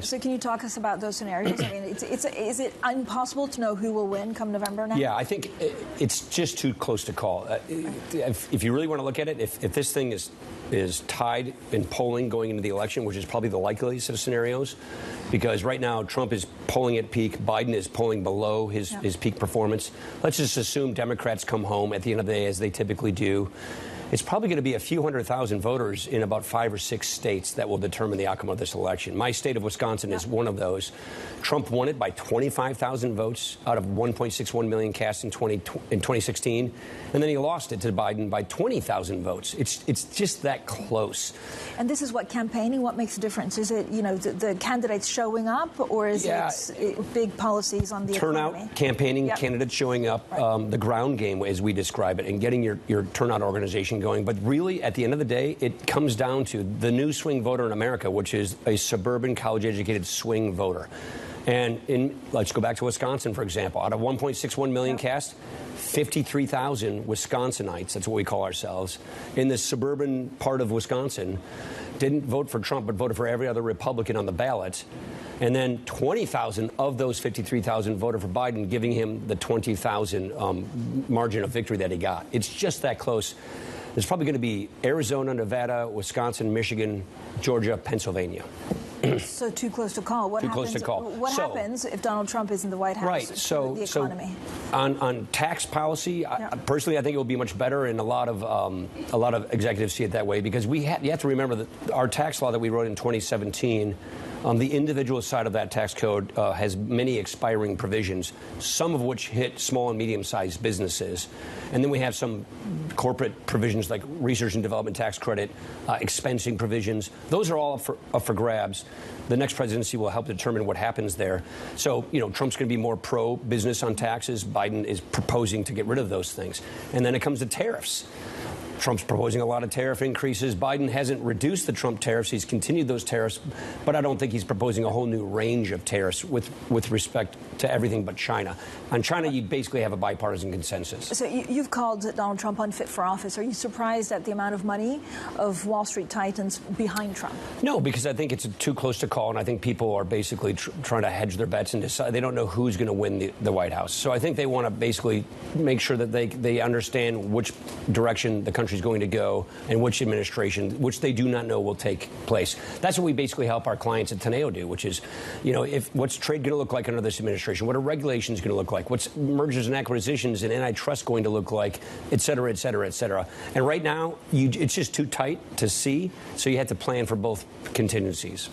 So can you talk us about those scenarios? I mean, is it impossible to know who will win come November now? Yeah, I think it's just too close to call. If you really want to look at it, if this thing is tied in polling going into the election, which is probably the likeliest of scenarios, because right now Trump is polling at peak, Biden is polling below his peak performance. Let's just assume Democrats come home at the end of the day, as they typically do. It's probably going to be a few 100,000 voters in about 5 or 6 states that will determine the outcome of this election. My state of Wisconsin is one of those. Trump won it by 25,000 votes out of 1.61 million cast in 2016, and then he lost it to Biden by 20,000 votes. It's just that close. And this is what campaigning. What makes a difference? Is it the candidates showing up, or is it big policies on the turnout, economy? Campaigning, candidates showing up, the ground game as we describe it, and getting your turnout organization going. But really, at the end of the day, it comes down to the new swing voter in America, which is a suburban, college-educated swing voter. And let's go back to Wisconsin, for example. Out of 1.61 million cast, 53,000 Wisconsinites, that's what we call ourselves, in the suburban part of Wisconsin, didn't vote for Trump, but voted for every other Republican on the ballot. And then 20,000 of those 53,000 voted for Biden, giving him the 20,000 margin of victory that he got. It's just that close. There's probably going to be Arizona, Nevada, Wisconsin, Michigan, Georgia, Pennsylvania. So too close to call. What happens if Donald Trump is in the White House? Right. So the economy. On tax policy, personally, I think it will be much better, and a lot of executives see it that way, because you have to remember that our tax law that we wrote in 2017. The individual side of that tax code has many expiring provisions, some of which hit small and medium-sized businesses. And then we have some corporate provisions like research and development tax credit, expensing provisions. Those are all up for grabs. The next presidency will help determine what happens there. So, Trump's going to be more pro-business on taxes. Biden is proposing to get rid of those things. And then it comes to tariffs. Trump's proposing a lot of tariff increases. Biden hasn't reduced the Trump tariffs. He's continued those tariffs, but I don't think he's proposing a whole new range of tariffs with respect to everything but China. On China, you basically have a bipartisan consensus. So you've called Donald Trump unfit for office. Are you surprised at the amount of money of Wall Street titans behind Trump? No, because I think it's too close to call, and I think people are basically trying to hedge their bets and decide. They don't know who's going to win the White House. So I think they want to basically make sure that they understand which direction the country is going to go and which administration, which they do not know will take place. That's what we basically help our clients at Teneo do, which is, what's trade going to look like under this administration? What are regulations going to look like? What's mergers and acquisitions and antitrust going to look like, et cetera, et cetera, et cetera. And right now, it's just too tight to see, so you have to plan for both contingencies.